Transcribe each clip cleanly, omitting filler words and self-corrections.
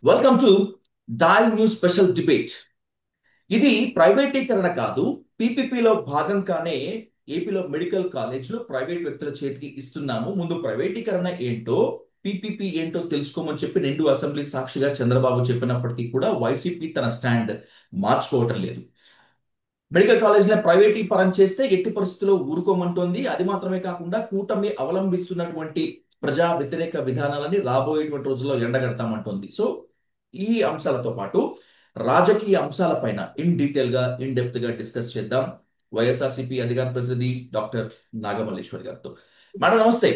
Welcome to dial news special debate. ఇది ప్రైవేటీకరణ కాదు, పీపీపీలో భాగంగానే ఏపీలో మెడికల్ కాలేజీలు ప్రైవేట్ వ్యక్తుల చేతికి ఇస్తున్నాము. ముందు ప్రైవేటీకరణ ఏంటో, పీపీపీ ఏంటో తెలుసుకోమని చెప్పి రెండు అసెంబ్లీ సాక్షిగా చంద్రబాబు చెప్పినప్పటికీ కూడా వైసీపీ తన స్టాండ్ మార్చుకోవటం లేదు. మెడికల్ కాలేజీలను ప్రైవేటీకరణ చేస్తే ఎట్టి పరిస్థితుల్లో ఊరుకోమంటోంది. అది మాత్రమే కాకుండా కూటమి అవలంబిస్తున్నటువంటి ప్రజా వ్యతిరేక విధానాలని రాబోయేటువంటి రోజుల్లో ఎండగడతామంటోంది. సో ఈ అంశాలతో పాటు రాజకీయ అంశాలపైన ఇన్ డీటెయిల్ గా ఇన్ డెప్త్ గా డిస్కస్ చేద్దాం వైఎస్ఆర్సీపీ అధికార ప్రతినిధి డాక్టర్ నాగమల్లేశ్వర్ గారితో. మేడం నమస్తే.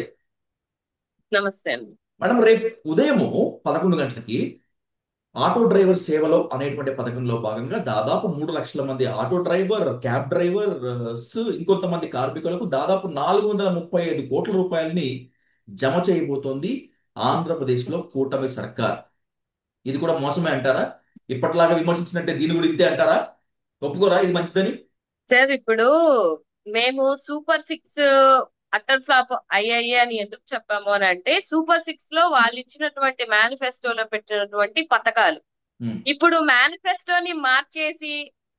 నమస్తే అండి. మేడం, రేపు ఉదయము 11 గంటలకి ఆటో డ్రైవర్ సేవలో అనేటువంటి పథకంలో భాగంగా దాదాపు 3 లక్షల మంది ఆటో డ్రైవర్, క్యాబ్ డ్రైవర్స్, ఇంకొంతమంది కార్మికులకు దాదాపు 435 కోట్ల రూపాయలని జమ చేయబోతోంది ఆంధ్రప్రదేశ్ లో కూటమి సర్కార్. ఇది కూడా మోసమే అంటారా? ఇప్పటిలాగా విమర్శించినట్టే దీని కూడా ఇంతే అంటారా? ఒప్పుకోరా ఇది మంచిదని? సార్ ఇప్పుడు మేము సూపర్ సిక్స్ అట్టర్ ఫ్లాప్ అయ్యాయి అని ఎందుకు చెప్పాము అని అంటే సూపర్ సిక్స్ లో వాళ్ళు ఇచ్చినటువంటి మేనిఫెస్టోలో పెట్టినటువంటి పథకాలు ఉమ్, ఇప్పుడు మేనిఫెస్టోని మార్చేసి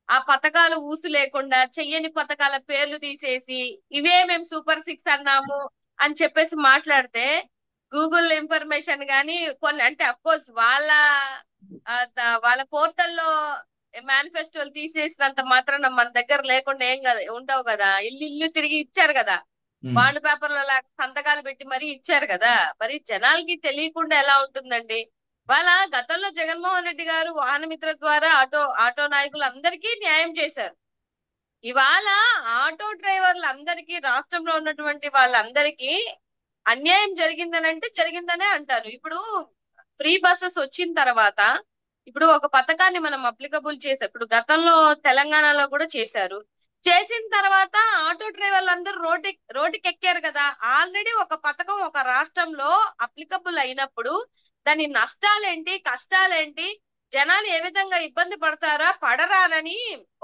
ఆ పథకాలు ఊసు లేకుండా చెయ్యని పథకాల పేర్లు తీసేసి ఇవే మేము సూపర్ సిక్స్ అన్నాము అని చెప్పేసి మాట్లాడితే గూగుల్ ఇన్ఫర్మేషన్ గాని కొన్ని అంటే అఫ్ కోర్స్ వాళ్ళ పోర్టల్లో మేనిఫెస్టోలు తీసేసినంత మాత్రాన మన దగ్గర లేకుండా ఏం కదా ఉండవు కదా. ఇల్లు ఇల్లు తిరిగి ఇచ్చారు కదా, ఉమ్. బాండ్ పేపర్ల లాగా సంతకాలు పెట్టి మరీ ఇచ్చారు కదా. మరి జనాలకి తెలియకుండా ఎలా ఉంటుందండి? వాళ్ళ గతంలో జగన్మోహన్ రెడ్డి గారు వాహనమిత్ర ద్వారా ఆటో నాయకులు అందరికీ న్యాయం చేశారు. ఇవాళ ఆటో డ్రైవర్లు అందరికీ, రాష్ట్రంలో ఉన్నటువంటి వాళ్ళందరికీ అన్యాయం జరిగిందనంటే జరిగిందనే అంటారు. ఇప్పుడు ఫ్రీ బస్సెస్ వచ్చిన తర్వాత ఇప్పుడు ఒక పథకాన్ని మనం అప్లికబుల్ చేసాం. ఇప్పుడు గతంలో తెలంగాణలో కూడా చేశారు. చేసిన తర్వాత ఆటో డ్రైవర్లు అందరూ రోడ్డుకి ఎక్కారు కదా. ఆల్రెడీ ఒక పథకం ఒక రాష్ట్రంలో అప్లికబుల్ అయినప్పుడు దాని నష్టాలేంటి, కష్టాలేంటి, జనాలు ఏ విధంగా ఇబ్బంది పడతారా పడరానని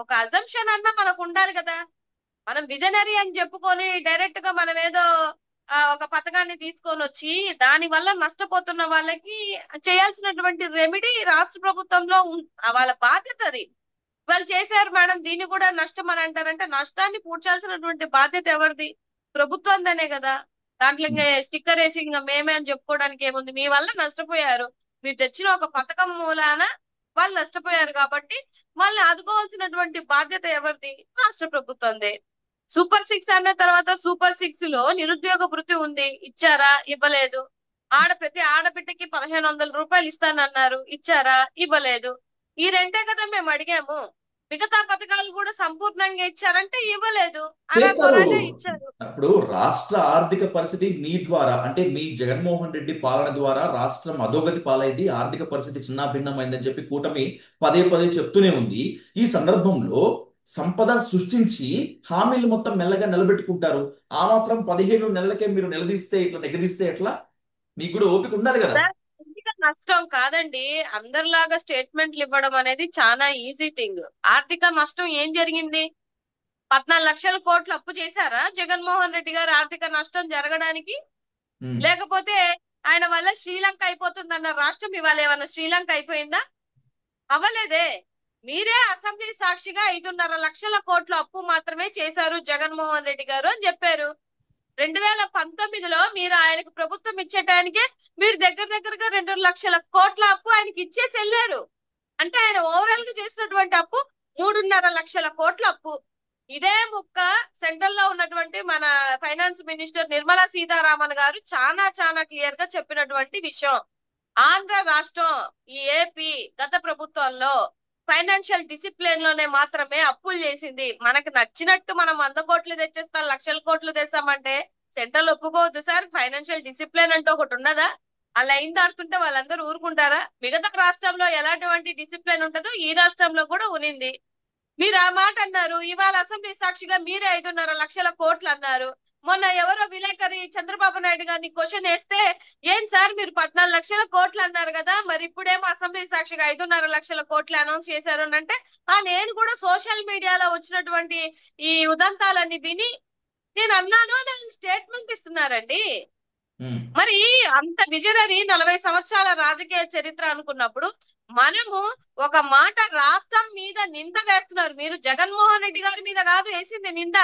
ఒక అజంప్షన్ అన్నా మనకు ఉండాలి కదా. మనం విజనరీ అని చెప్పుకొని డైరెక్ట్ గా మనం ఏదో ఒక పథకాన్ని తీసుకొని వచ్చి దాని వల్ల నష్టపోతున్న వాళ్ళకి చేయాల్సినటువంటి రెమెడీ రాష్ట్ర ప్రభుత్వంలో వాళ్ళ బాధ్యత అది. వాళ్ళు చేశారు మేడం, దీన్ని కూడా నష్టం అని అంటారంటే నష్టాన్ని పూడ్చాల్సినటువంటి బాధ్యత ఎవరిది? ప్రభుత్వందనే కదా. దాంట్లో ఇంకా స్టిక్కర్ వేసి ఇంకా మేమే అని చెప్పుకోవడానికి ఏముంది? మీ వల్ల నష్టపోయారు, మీరు తెచ్చిన ఒక పథకం మూలాన వాళ్ళు నష్టపోయారు కాబట్టి వాళ్ళని ఆదుకోవాల్సినటువంటి బాధ్యత ఎవరిది? రాష్ట్ర ప్రభుత్వందే. సూపర్ సిక్స్ అన్న తర్వాత సూపర్ సిక్స్ లో నిరుద్యోగ భృతి ఉంది, ఇచ్చారా? ఇవ్వలేదు. ప్రతి ఆడబిడ్డకి 1500 రూపాయలు ఇస్తానన్నారు, ఇచ్చారా? ఇవ్వలేదు. ఈ రెండే కదా మేము అడిగాము. మిగతా పథకాలు కూడా సంపూర్ణంగా ఇచ్చారంటే ఇవ్వలేదు, చేస్తారు. అరాకొరాగా ఇచ్చారు. ఇప్పుడు రాష్ట్ర ఆర్థిక పరిస్థితి మీ ద్వారా, అంటే మీ జగన్మోహన్ రెడ్డి పాలన ద్వారా రాష్ట్రం అధోగతి పాలైంది, ఆర్థిక పరిస్థితి చిన్నాభిన్నమైందని చెప్పి కూటమి పదే పదే చెప్తూనే ఉంది. ఈ సందర్భంలో సంపద సృష్టించి హామీలు మొత్తం మెల్లగా నిలబెట్టుకుంటారు. ఆ మాత్రం 15 నెలలకే మీరు నిలదీస్తే ఇట్లా నెగదీస్తే ఎట్లా? మీకు కూడా ఓపిక ఉండాలి కదా. సార్, ఆర్థిక నష్టం కాదండి. అందరిలాగా స్టేట్మెంట్లు ఇవ్వడం అనేది చాలా ఈజీ థింగ్. ఆర్థిక నష్టం ఏం జరిగింది? 14 లక్షల కోట్లు అప్పు చేశారా జగన్మోహన్ రెడ్డి గారు ఆర్థిక నష్టం జరగడానికి? ఉమ్. లేకపోతే ఆయన వల్ల శ్రీలంక అయిపోతుందన్న రాష్ట్రం ఇవాళ ఏమన్నా శ్రీలంక అయిపోయిందా? అవ్వలేదే. మీరే అసెంబ్లీ సాక్షిగా 5.5 లక్షల కోట్లు అప్పు మాత్రమే చేశారు జగన్మోహన్ రెడ్డి గారు అని చెప్పారు. 2019లో మీరు ఆయనకు ప్రభుత్వం ఇచ్చేటానికే మీరు దగ్గరగా 2 లక్షల కోట్ల అప్పు ఆయనకి ఇచ్చేసి వెళ్ళారు. అంటే ఆయన ఓవరాల్ గా చేసినటువంటి అప్పు 3.5 లక్షల కోట్ల అప్పు. ఇదే ముక్క సెంట్రల్ లో ఉన్నటువంటి మన ఫైనాన్స్ మినిస్టర్ నిర్మలా సీతారామన్ గారు చాలా చాలా క్లియర్ గా చెప్పినటువంటి విషయం. ఆంధ్ర రాష్ట్రం, ఈ ఏపీ గత ప్రభుత్వంలో ఫైనాన్షియల్ డిసిప్లిన్ లోనే మాత్రమే అప్పులు చేసింది. మనకు నచ్చినట్టు మనం 100 కోట్లు తెచ్చేస్తాం, లక్షల కోట్లు తెస్తామంటే సెంట్రల్ ఒప్పుకోవద్దు సార్. ఫైనాన్షియల్ డిసిప్లిన్ అంటే ఒకటి ఉన్నదా? ఆ లైన్ దాటుతుంటే వాళ్ళందరూ ఊరుకుంటారా? మిగతా రాష్ట్రంలో ఎలాంటి డిసిప్లిన్ ఉంటుందో ఈ రాష్ట్రంలో కూడా ఉనింది. మీరు ఆ మాట అన్నారు, ఇవాళ అసెంబ్లీ సాక్షిగా మీరే 5.5 లక్షల కోట్లు అన్నారు. మొన్న ఎవరో విలేకరి చంద్రబాబు నాయుడు గారిని క్వశ్చన్ వేస్తే, ఏం సార్ మీరు 14 లక్షల కోట్లు అన్నారు కదా, మరి ఇప్పుడేమో అసెంబ్లీ సాక్షిగా 5.5 లక్షల కోట్లు అనౌన్స్ చేశారు అని అంటే, నేను కూడా సోషల్ మీడియాలో వచ్చినటువంటి ఈ ఉదంతాలన్నీ విని నేను అన్నాను అని ఆయన స్టేట్మెంట్ ఇస్తున్నారండి. ఉమ్, మరి అంత విజనరీ 40 సంవత్సరాల రాజకీయ చరిత్ర అనుకున్నప్పుడు మనము ఒక మాట రాష్ట్రం మీద నింద వేస్తున్నారు. మీరు జగన్మోహన్ రెడ్డి గారి మీద కాదు వేసింది నింద,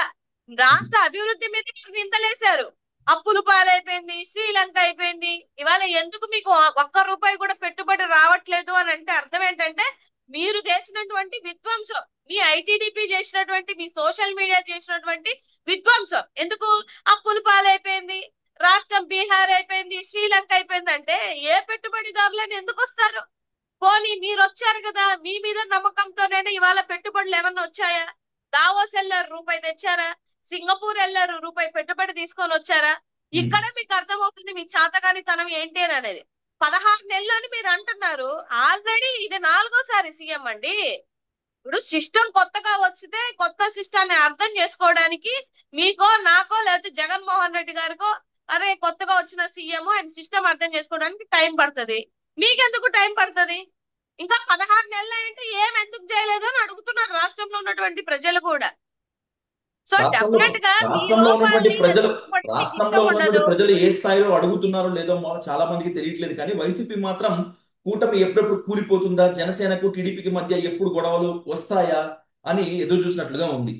ఉమ్. రాష్ట్ర అభివృద్ధి మీద మీరు నిందలేశారు. అప్పులు పాలైపోయింది, శ్రీలంక అయిపోయింది. ఇవాళ ఎందుకు మీకు ఒక్క రూపాయి కూడా పెట్టుబడి రావట్లేదు అని అంటే అర్థం ఏంటంటే మీరు చేసినటువంటి విధ్వంసం, మీ ఐటీడీపీ చేసినటువంటి, మీ సోషల్ మీడియా చేసినటువంటి విధ్వంసం. ఎందుకు అప్పులు పాలైపోయింది, రాష్ట్రం బీహార్ అయిపోయింది, శ్రీలంక అయిపోయింది అంటే ఏ పెట్టుబడిదారులని ఎందుకు వస్తారు? పోనీ మీరు వచ్చారు కదా, మీ మీద నమ్మకంతోనే ఇవాళ పెట్టుబడులు ఏమన్నా వచ్చాయా? దావోస్ వెళ్ళారు, రూపాయి తెచ్చారా? సింగపూర్ వెళ్ళారు, రూపాయి పెట్టుబడి తీసుకొని వచ్చారా? ఉమ్. ఇక్కడ మీకు అర్థమవుతుంది మీ చాతగాని తనం ఏంటి అని అనేది. 16 నెలలు అని మీరు అంటున్నారు, ఆల్రెడీ ఇది 4గోసారి సీఎం అండి. ఇప్పుడు సిస్టమ్ కొత్తగా వచ్చితే కొత్త సిస్టాన్ని అర్థం చేసుకోవడానికి మీకో నాకో లేకపోతే జగన్మోహన్ రెడ్డి గారికో అరే కొత్తగా వచ్చిన సీఎం ఆయన సిస్టమ్ అర్థం చేసుకోవడానికి టైం పడుతుంది. మీకెందుకు టైం పడుతుంది? ఇంకా 16 నెలలు అంటే ఏం ఎందుకు చేయలేదు అని అడుగుతున్నారు రాష్ట్రంలో ఉన్నటువంటి ప్రజలు కూడా. సో రాష్ట్రంలో డెఫినెట్ గా మీ రాష్ట్రంలో ఉన్నటువంటి లోపాలని ప్రజలు ఎదుర్కోవడం మీకు రాష్ట్రంలో ఇష్టం ఉన్నటువంటి ఉండదు. ప్రజలు ఏ స్థాయిలో అడుగుతున్నారో లేదో చాలా మందికి తెలియట్లేదు. కానీ వైసీపీ మాత్రం కూటమి ఎప్పుడెప్పుడు కూలిపోతుందా, జనసేనకు టీడీపీకి మధ్య ఎప్పుడు గొడవలు వస్తాయా అని ఎదురు చూసినట్లుగా ఉంది.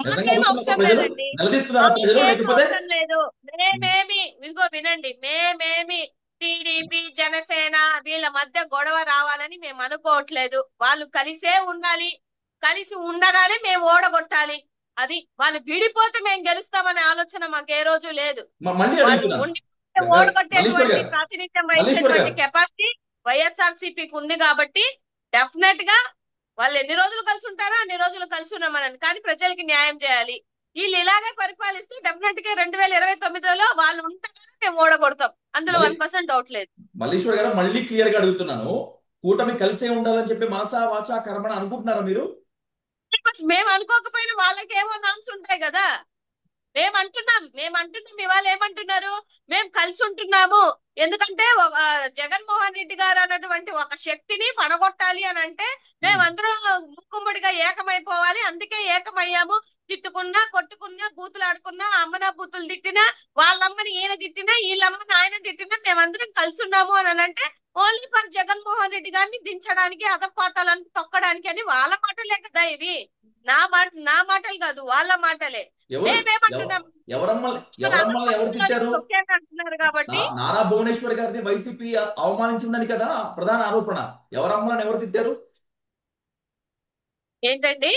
నిజంగా మాకేం అడుగుతున్నారా అవసరం ప్రజలు? లేదండి, నిలదీస్తున్నారా ప్రజలు మాకేం లేకపోతే? అవసరం లేదు. మేమేమి ఇదిగో వినండి, మేమేమి టీడీపీ జనసేన వీళ్ళ మధ్య గొడవ రావాలని మేము అనుకోవట్లేదు. వాళ్ళు కలిసే ఉండాలి, కలిసి ఉండగానే మేము ఓడగొట్టాలి. అది వాళ్ళు విడిపోతే మేము గెలుస్తామనే ఆలోచన మాకు ఏ రోజు లేదు. మళ్ళీ వాళ్ళు అడుగుతున్నాను. ఉండి మల్లీశ్వర్ ఓడగొట్టేటువంటి గారు, ప్రాతినిధ్యం మల్లీశ్వర్ వహించేటువంటి గారు, కెపాసిటీ వైఎస్ఆర్సీపీకి ఉంది కాబట్టి డెఫినెట్ గా వాళ్ళు ఎన్ని రోజులు కలిసి ఉంటారో అన్ని రోజులు కలిసి ఉన్నామని, కానీ ప్రజలకి న్యాయం చేయాలి. వీళ్ళు ఇలాగే పరిపాలిస్తే డెఫినెట్ గా 2029లో వాళ్ళు ఉంటారని మేము ఓడగొడతాం, అందులో మళ్ళీ 1% డౌట్ లేదు. మల్లీశ్వర్ గారు, మళ్ళీ క్లియర్ గా అడుగుతున్నాను. కూటమి కలిసే ఉండాలని చెప్పి మనసా వాచా కర్మణ అనుకుంటున్నారా మీరు? మేము అనుకోకపోయినా వాళ్ళకేమో నామ్స్ ఉంటాయి కదా. మేము అంటున్నాం ఇవాళ ఏమంటున్నారు, మేము కలిసి ఉంటున్నాము. ఎందుకంటే జగన్మోహన్ రెడ్డి గారు అన్నటువంటి ఒక శక్తిని పడగొట్టాలి అని అంటే మేమందరం ముక్కుమ్మడిగా ఏకమైపోవాలి, అందుకే ఏకమయ్యాము. తిట్టుకున్నా కొట్టుకున్నా బూతులు ఆడుకున్నా అమ్మన బూతులు తిట్టినా, వాళ్ళమ్మని ఈయన తిట్టినా వీళ్ళమ్మని ఆయన తిట్టినా మేమందరం కలిసి ఉన్నాము అని అంటే ఓన్లీ ఫర్ జగన్మోహన్ రెడ్డి గారిని దించడానికి, అధపాతాలను తొక్కడానికి అని వాళ్ళ మాటలే కదా ఇవి. నా మాటలు కాదు, వాళ్ళ మాటలే. ఎవరు ఎవ- మేమేమంటున్నాం, ఎవరమ్మల్ని ఎవరు తిట్టారు? తొక్కాను అంటున్నారు కాబట్టి. నారా భువనేశ్వర్ గారిని వైసీపీ అవమానించిందని కదా ప్రధాన ఆరోపణ. ఎవరమ్మలని ఎవరు తిట్టారు? ఏంటండి,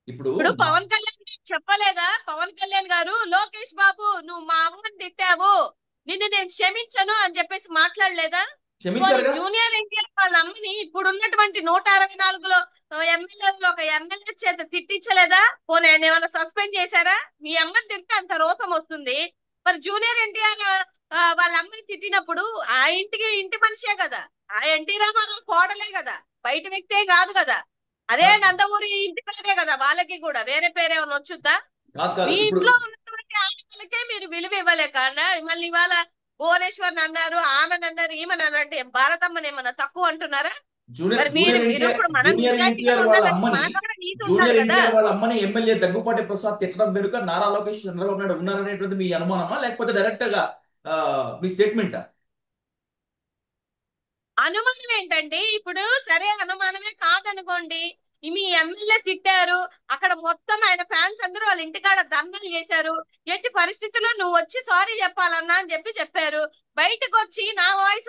ఇప్పుడు ఇప్పుడు పవన్ కళ్యాణ్ గారు చెప్పలేదా? పవన్ కళ్యాణ్ గారు లోకేష్ బాబు నువ్వు మా అమ్మని తిట్టావు, నిన్ను నేను క్షమించను అని చెప్పేసి మాట్లాడలేదా? పోనీ క్షమించారుగా. జూనియర్ ఎన్టీఆర్ వాళ్ళ అమ్మని ఇప్పుడు ఉన్నటువంటి 164లో ఎమ్మెల్యేలో ఒక ఎమ్మెల్యే చేత తిట్టించలేదా? పోనీ ఆయన ఏమైనా సస్పెండ్ చేశారా? మీ అమ్మని తిడితే అంత రోతం వస్తుంది, మరి జూనియర్ ఎన్టీఆర్ వాళ్ళ అమ్మని తిట్టినప్పుడు ఆ ఇంటికి ఇంటి మనిషే కదా, ఆ ఎన్టీ రామారావు కోడలే కదా, బయట వ్యక్తే కాదు కదా. అదే నందమూరి ఇంటి పేరే కదా, వాళ్ళకి కూడా వేరే పేరేమైనా వచ్చుద్దా? కాదు కాదు. మీ ఇప్పుడు ఇంట్లో ఉన్నటువంటి ఆడపిల్లకే మీరు విలువ ఇవ్వలేక మళ్ళీ ఇవాళ భువనేశ్వర్ అన్నారు, ఆమెను అన్నారు, ఈమెను అన్నారు అంటే భారతమ్మని ఏమన్నా తక్కువ అంటున్నారా? మరి మీరు మీరు ఇప్పుడు మనం జూనియర్ నిజాయితీగా ఎన్టీఆర్ వాళ్ళ ఉండాలంటే అమ్మని మాకు కూడా నీతి ఉండాలి జూనియర్ కదా. ఎన్టీఆర్ వాళ్ళ అమ్మని ఎమ్మెల్యే దగ్గుపాటి ప్రసాద్ తిట్టడం వెనుక నారా లోకేష్ చంద్రబాబు నాయుడు ఉన్నారనేటువంటి మీ అనుమానమా, లేకపోతే డైరెక్ట్ గా మీ స్టేట్మెంటా? అనుమానం ఏంటండి? ఇప్పుడు సరే అనుమానమే కాదనుకోండి, మీ ఎమ్మెల్యే తిట్టారు, అక్కడ మొత్తం ఆయన ఫ్యాన్స్ అందరూ వాళ్ళ ఇంటికాడ దండలు చేశారు, ఎట్టి పరిస్థితుల్లో నువ్వు వచ్చి సారీ చెప్పాలన్నా అని చెప్పారు. బయటకు వచ్చి నా వాయిస్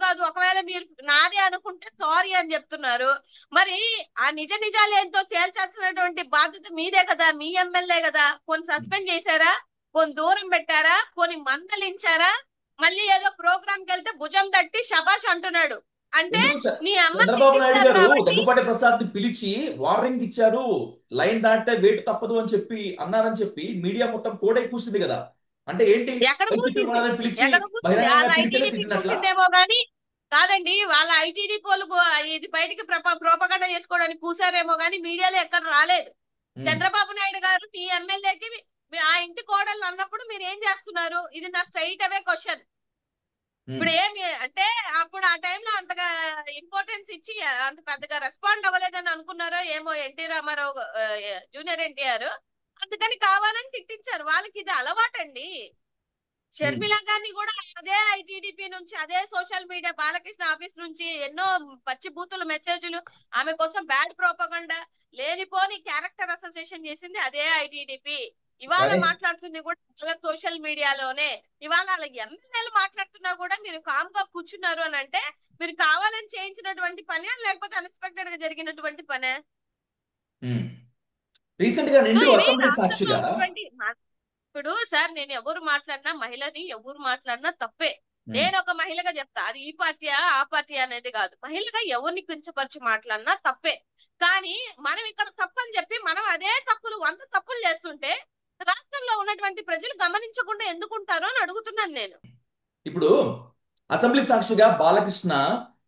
కాదు ఒకవేళ మీరు నాదే అనుకుంటే సారీ అని చెప్తున్నారు. మరి ఆ నిజ నిజాలు ఏంటో తేల్చాల్సినటువంటి బాధ్యత మీదే కదా, మీ ఎమ్మెల్యే కదా. కొన్ని సస్పెండ్ చేశారా, కొన్ని దూరం పెట్టారా, కొన్ని మందలించారా? మళ్ళీ ఏదో ప్రోగ్రామ్ కి వెళ్తే భుజం తట్టి శబాష్ అంటున్నాడు అంటే ఎందుకు నీ అమ్మని చంద్రబాబు నాయుడు తిట్టించారు గారు కాబట్టి. దగ్గుపాటి ప్రసాద్ ని పిలిచి వార్నింగ్ ఇచ్చారు, లైన్ దాటితే వేటు తప్పదు అని చెప్పి అన్నారని చెప్పి మీడియా మొత్తం కోడై కూసింది కదా. అంటే ఏంటి? ఎక్కడ వైసీపీ కూర్చుంది, వాళ్ళని పిలిచి ఎక్కడ కూర్చుంది? బహిరంగంగా వాళ్ళ తిడితేనే ఐటీడీపీ తిట్టినట్లా? కూర్చుందేమో గానీ కాదండి, వాళ్ళ ఐటీడీ పోలు ఇది బయటికి ప్రోపగండ చేసుకోవడానికి కూసారేమో గానీ మీడియాలో ఎక్కడ రాలేదు. ఉమ్, చంద్రబాబు నాయుడు గారు మీ ఎమ్మెల్యేకి ఆ ఇంటి కోడలు అన్నప్పుడు మీరు ఏం చేస్తున్నారు? ఇది నా స్ట్రైట్ అవే క్వశ్చన్. ఉమ్. ఇప్పుడు ఏమి అంటే అప్పుడు ఆ టైంలో అంతగా ఇంపార్టెన్స్ ఇచ్చి అంత పెద్దగా రెస్పాండ్ అవ్వలేదని అనుకున్నారో ఏమో ఎన్టీ రామారావు జూనియర్ ఎన్టీఆర్, అందుకని కావాలని తిట్టించారు. వాళ్ళకి ఇది అలవాటండి. షర్మిల గారిని కూడా అదే ఐటీడీపీ నుంచి, అదే సోషల్ మీడియా బాలకృష్ణ ఆఫీస్ నుంచి ఎన్నో పచ్చి బూతుల మెసేజ్లు, ఆమె కోసం బ్యాడ్ ప్రోపగండా, లేనిపోని క్యారెక్టర్ అసోసియేషన్ చేసింది అదే ఐటీడీపీ. ఇవాళ కానీ మాట్లాడుతుంది కూడా సోషల్ మీడియాలోనే. ఇవాళ వాళ్ళ ఎమ్మెల్యేలు మాట్లాడుతున్నా కూడా మీరు కామ్ గా కూర్చున్నారు అని అంటే మీరు కావాలని చేయించినటువంటి పనే, లేకపోతే అన్ఎక్స్పెక్టెడ్ గా జరిగినటువంటి పనే? రీసెంట్ గా సో నిండు ఇవి అసెంబ్లీ రాష్ట్రంలో సాక్షిగా ఉన్నటువంటి ఇప్పుడు సార్, నేను ఎవరు మాట్లాడినా, మహిళని ఎవరు మాట్లాడినా తప్పే. ఉమ్, నేను ఒక మహిళగా చెప్తా, అది ఈ పార్టీయా ఆ పార్టీ అనేది కాదు. మహిళగా ఎవరిని కించపరిచి మాట్లాడినా తప్పే. కానీ మనం ఇక్కడ తప్పని చెప్పి మనం అదే తప్పులు 100 తప్పులు చేస్తుంటే రాష్ట్రంలో ఉన్నటువంటి ప్రజలు గమనించకుండా ఎందుకుంటారో అని అడుగుతున్నాను నేను. ఇప్పుడు అసెంబ్లీ సాక్షిగా బాలకృష్ణ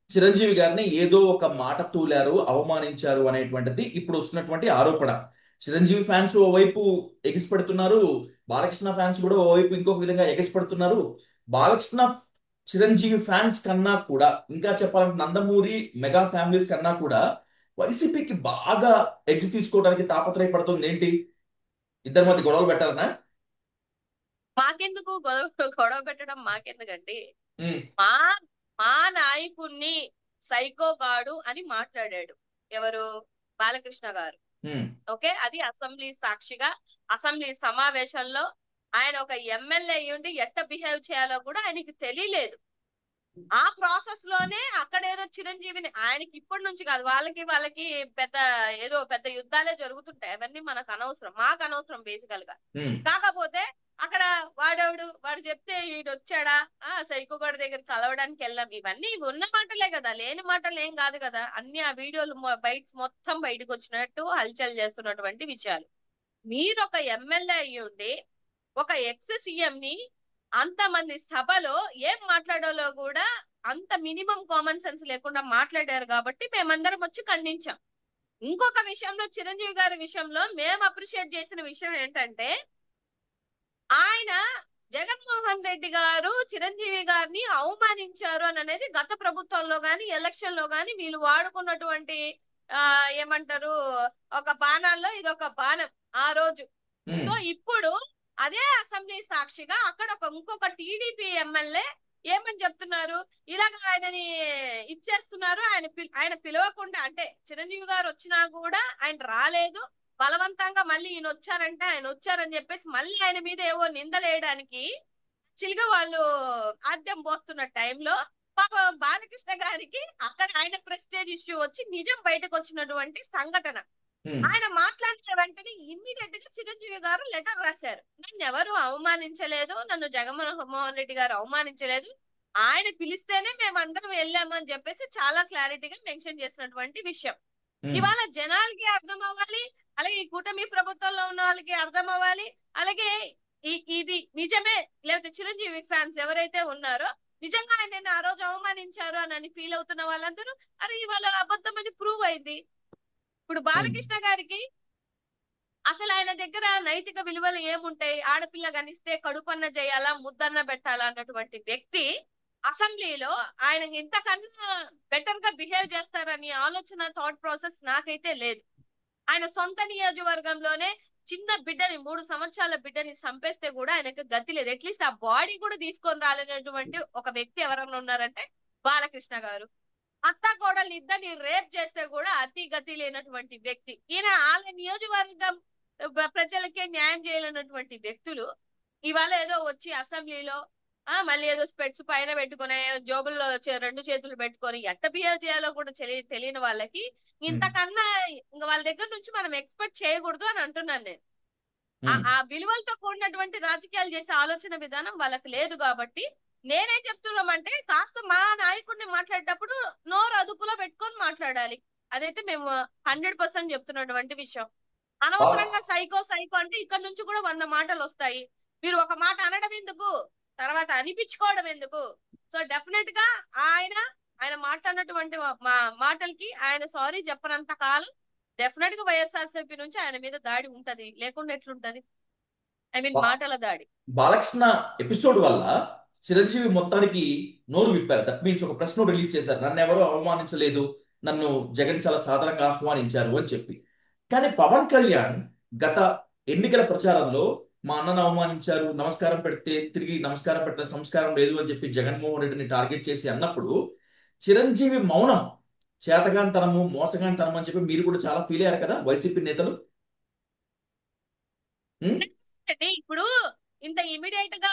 చిరంజీవి గారిని ఏదో ఒక మాట తూలారు, అవమానించారు అనేటువంటిది ఇప్పుడు వస్తున్నటువంటి ఆరోపణ. చిరంజీవి ఫ్యాన్స్ ఓవైపు ఎగిసిపడుతున్నారు, బాలకృష్ణ ఫ్యాన్స్ కూడా ఓవైపు ఇంకొక విధంగా ఎగిసిపడుతున్నారు. బాలకృష్ణ చిరంజీవి ఫ్యాన్స్ కన్నా కూడా, ఇంకా చెప్పాలంటే నందమూరి మెగా ఫ్యామిలీస్ కన్నా కూడా వైసీపీకి బాగా ఎడ్జ్ తీసుకోవడానికి తాపత్రయపడుతుంది. ఏంటి, ఇద్దరి మధ్య గొడవలు పెట్టాలనా? మాకెందుకు గొడవ పెట్టడం? మాకెందుకండి? ఉమ్, మా మా నాయకుణ్ణి సైకోగాడు అని మాట్లాడాడు ఎవరు? బాలకృష్ణ గారు. ఉమ్, ఓకే, అది అసెంబ్లీ సాక్షిగా అసెంబ్లీ సమావేశంలో ఆయన ఒక ఎమ్మెల్యే అయ్యుండి ఎట్ట బిహేవ్ చేయాలో కూడా ఆయనకి తెలియలేదు. ఆ ప్రాసెస్ లోనే అక్కడ ఏదో చిరంజీవిని, ఆయనకి ఇప్పటి నుంచి కాదు, వాళ్ళకి పెద్ద ఏదో పెద్ద యుద్ధాలే జరుగుతుంటాయి. అవన్నీ మనకు అనవసరం, మాకు అనవసరం బేసికల్ గా. ఉమ్, కాకపోతే అక్కడ వాడు చెప్తే వీడు వచ్చాడా, సైకో గారి దగ్గర కలవడానికి వెళ్ళాం, ఇవన్నీ ఉన్న మాటలే కదా, లేని మాటలు ఏం కాదు కదా. అన్ని ఆ వీడియోలు మొత్తం బయటకు వచ్చినట్టు హల్చల్ చేస్తున్నటువంటి విషయాలు. మీరు ఒక ఎమ్మెల్యే అయ్యి ఉండి ఒక ఎక్స్ సీఎం ని అంతమంది సభలో ఏం మాట్లాడాలో కూడా అంత మినిమం కామన్ సెన్స్ లేకుండా మాట్లాడారు కాబట్టి మేమందరం వచ్చి ఖండించాం. ఇంకొక విషయంలో, చిరంజీవి గారి విషయంలో మేము అప్రిషియేట్ చేసిన విషయం ఏంటంటే, ఆయన జగన్మోహన్ రెడ్డి గారు చిరంజీవి గారిని అవమానించారు అని అనేది గత ప్రభుత్వంలో గాని ఎలక్షన్ లో గాని వీళ్ళు వాడుకున్నటువంటి ఏమంటారు, ఒక బాణాల్లో ఇది ఒక బాణం ఆ రోజు. ఉమ్, సో ఇప్పుడు అదే అసెంబ్లీ సాక్షిగా అక్కడ ఇంకొక టీడీపీ ఎమ్మెల్యే ఏమని చెప్తున్నారు, ఇలాగ ఆయనని ఇచ్చేస్తున్నారు, ఆయన పిలవకుండా, అంటే చిరంజీవి గారు వచ్చినా కూడా ఆయన రాలేదు, బలవంతంగా మళ్ళీ ఈయన వచ్చారంటే ఆయన వచ్చారని చెప్పేసి మళ్ళీ ఆయన మీద ఏవో నిందలేయడానికి చిలిగా వాళ్ళు ఆద్యం పోస్తున్న టైంలో పాపం బాలకృష్ణ గారికి అక్కడ ఆయన ప్రెస్టేజ్ ఇష్యూ వచ్చి నిజం బయటకు వచ్చినటువంటి సంఘటన. ఉమ్. ఆయన మాట్లాడిన వెంటనే ఇమ్మీడియట్ గా చిరంజీవి గారు లెటర్ రాశారు, నన్ను ఎవరు అవమానించలేదు, నన్ను జగన్మోహన్ రెడ్డి గారు అవమానించలేదు, ఆయన పిలిస్తేనే మేమందరం వెళ్ళాము అని చెప్పేసి చాలా క్లారిటీగా మెన్షన్ చేసినటువంటి విషయం. ఇవాళ జనాలకి అర్థం అవ్వాలి, అలాగే ఈ కూటమి ప్రభుత్వంలో ఉన్న వాళ్ళకి అర్థం అవ్వాలి, అలాగే ఇది నిజమే, లేకపోతే చిరంజీవి ఫ్యాన్స్ ఎవరైతే ఉన్నారో నిజంగా ఆయన ఆ రోజు అవమానించారు అని ఫీల్ అవుతున్న వాళ్ళందరూ, అరే ఇవాళ అబద్ధం అని ప్రూవ్ అయింది. ఇప్పుడు బాలకృష్ణ గారికి అసలు ఆయన దగ్గర నైతిక విలువలు ఏముంటాయి? ఆడపిల్ల కనిస్తే కడుపన్న చేయాలా, ముద్దన్న పెట్టాలా అన్నటువంటి వ్యక్తి అసెంబ్లీలో ఆయన ఇంతకన్నా బెటర్ గా బిహేవ్ చేస్తారని ఆలోచన, థాట్ ప్రాసెస్ నాకైతే లేదు. ఆయన సొంత నియోజకవర్గంలోనే చిన్న బిడ్డని, 3 సంవత్సరాల బిడ్డని చంపేస్తే కూడా ఆయనకు గతి లేదు. అట్లీస్ట్ ఆ బాడీ కూడా తీసుకొని రాలేనటువంటి ఒక వ్యక్తి ఎవరన్నా ఉన్నారంటే బాలకృష్ణ గారు. అత్త కోడల్ని ఇద్దరిని రేప్ చేస్తే కూడా అతి గతి లేనటువంటి వ్యక్తి ఈయన. వాళ్ళ నియోజకవర్గం ప్రజలకే న్యాయం చేయలేనటువంటి వ్యక్తులు ఇవాళ ఏదో వచ్చి అసెంబ్లీలో మళ్ళీ ఏదో స్పెట్స్ పైన పెట్టుకుని జోబుల్లో 2 చేతులు పెట్టుకొని ఎట్ట బిహేవ్ చేయాలో కూడా తెలియని వాళ్ళకి ఇంతకన్నా ఇంకా వాళ్ళ దగ్గర నుంచి మనం ఎక్స్పెక్ట్ చేయకూడదు అని అంటున్నాను నేను. ఆ విలువలతో కూడినటువంటి రాజకీయాలు చేసే ఆలోచన విధానం వాళ్ళకి లేదు. కాబట్టి నేనేం చెప్తున్నామంటే, కాస్త మా నాయకుడిని మాట్లాడేటప్పుడు నోరు అదుపులో పెట్టుకొని మాట్లాడాలి. అదైతే మేము 100% చెప్తున్నటువంటి విషయం. అనవసరంగా సైకో అంటే ఇక్కడ నుంచి కూడా 100 మాటలు వస్తాయి. మీరు ఒక మాట అనడం ఎందుకు, తర్వాత అనిపించుకోవడం ఎందుకు? సో డెఫినెట్ గా ఆయన మాట్లాడినటువంటి మాటలకి ఆయన సారీ చెప్పనంత కాలం డెఫినెట్ గా వైఎస్ఆర్సీపీ నుంచి ఆయన మీద దాడి ఉంటది, లేకుండా ఎట్లుంటది? ఐ మీన్ మాటల దాడి. బాలకృష్ణ ఎపిసోడ్ వల్ల చిరంజీవి మొత్తానికి నోరు విప్పారు. దట్ మీన్స్ ఒక ప్రెస్ నోట్ రిలీజ్ చేశారు, నన్ను ఎవరో అవమానించలేదు, నన్ను జగన్ చాలా సాధారణంగా ఆహ్వానించారు అని చెప్పి. కానీ పవన్ కళ్యాణ్ గత ఎన్నికల ప్రచారంలో మా అన్నను అవమానించారు, నమస్కారం పెడితే తిరిగి నమస్కారం పెట్టిన సంస్కారం లేదు అని చెప్పి జగన్మోహన్ రెడ్డిని టార్గెట్ చేసి అన్నప్పుడు చిరంజీవి మౌనం చేతగానితనము మోసగానితనం అని చెప్పి మీరు కూడా చాలా ఫీల్ అయ్యారు కదా వైసీపీ నేతలు. ఉం? అంటే ఇప్పుడు ఇంత ఇమీడియట్ గా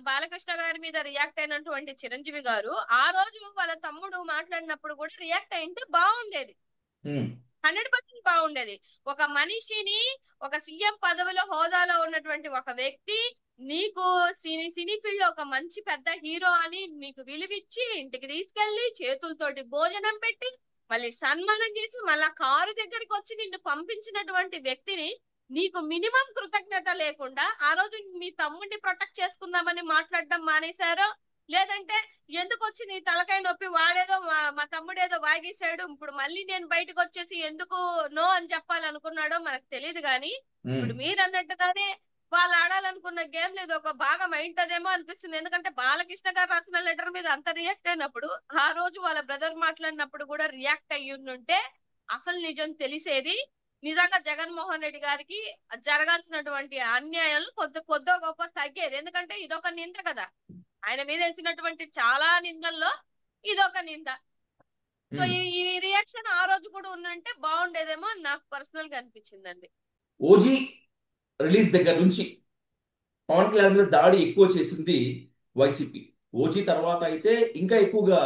బాలకృష్ణ గారి మీద రియాక్ట్ అయినటువంటి చిరంజీవి గారు ఆ రోజు వాళ్ళ తమ్ముడు మాట్లాడినప్పుడు కూడా రియాక్ట్ అయింటే బాగుండేది. ఉం. 100% బాగుండేది. ఒక మనిషిని, ఒక సీఎం పదవిలో హోదాలో ఉన్నటువంటి ఒక వ్యక్తి నీకు సినీ ఫీల్డ్ లో ఒక మంచి పెద్ద హీరో అని మీకు విలువిచ్చి ఇంటికి తీసుకెళ్లి చేతులతోటి భోజనం పెట్టి మళ్ళీ సన్మానం చేసి మళ్ళా కారు దగ్గరికి వచ్చి నిన్ను పంపించినటువంటి వ్యక్తిని నీకు మినిమం కృతజ్ఞత లేకుండా ఆ రోజు మీ తమ్ముడిని ప్రొటెక్ట్ చేసుకుందామని మాట్లాడడం మానేశారో, లేదంటే ఎందుకు వచ్చి నీ తలకాయ నొప్పి వాడేదో మా తమ్ముడేదో వాగేశాడు ఇప్పుడు మళ్ళీ నేను బయటకు వచ్చేసి ఎందుకు నో అని చెప్పాలనుకున్నాడో మనకు తెలియదు. కానీ ఉం. ఇప్పుడు మీరు అన్నట్టుగానే వాళ్ళు ఆడాలనుకున్న గేమ్ లేదు ఒక భాగం అయింటదేమో అనిపిస్తుంది. ఎందుకంటే బాలకృష్ణ గారు రాసిన లెటర్ మీద అంత రియాక్ట్ అయినప్పుడు ఆ రోజు వాళ్ళ బ్రదర్ మాట్లాడినప్పుడు కూడా రియాక్ట్ అయ్యి ఉంటే అసలు నిజం తెలిసేది. నిజంగా జగన్మోహన్ రెడ్డి గారికి జరగాల్సినటువంటి అన్యాయాలు కొద్దో గొప్ప తగ్గేది. ఎందుకంటే ఇదొక నింద కదా, ఆయన మీద వేసినటువంటి చాలా నిందల్లో ఇదొక నింద. సో ఉం. ఈ రియాక్షన్ ఆ రోజు కూడా ఉన్నంటే బాగుండేదేమో అని నాకు పర్సనల్ గా అనిపించిందండి. ఓజీ రిలీజ్ దగ్గర నుంచి పవన్ కళ్యాణ్ మీద దాడి ఎక్కువ చేసింది వైసీపీ. ఓజీ తర్వాత అయితే ఇంకా ఎక్కువగా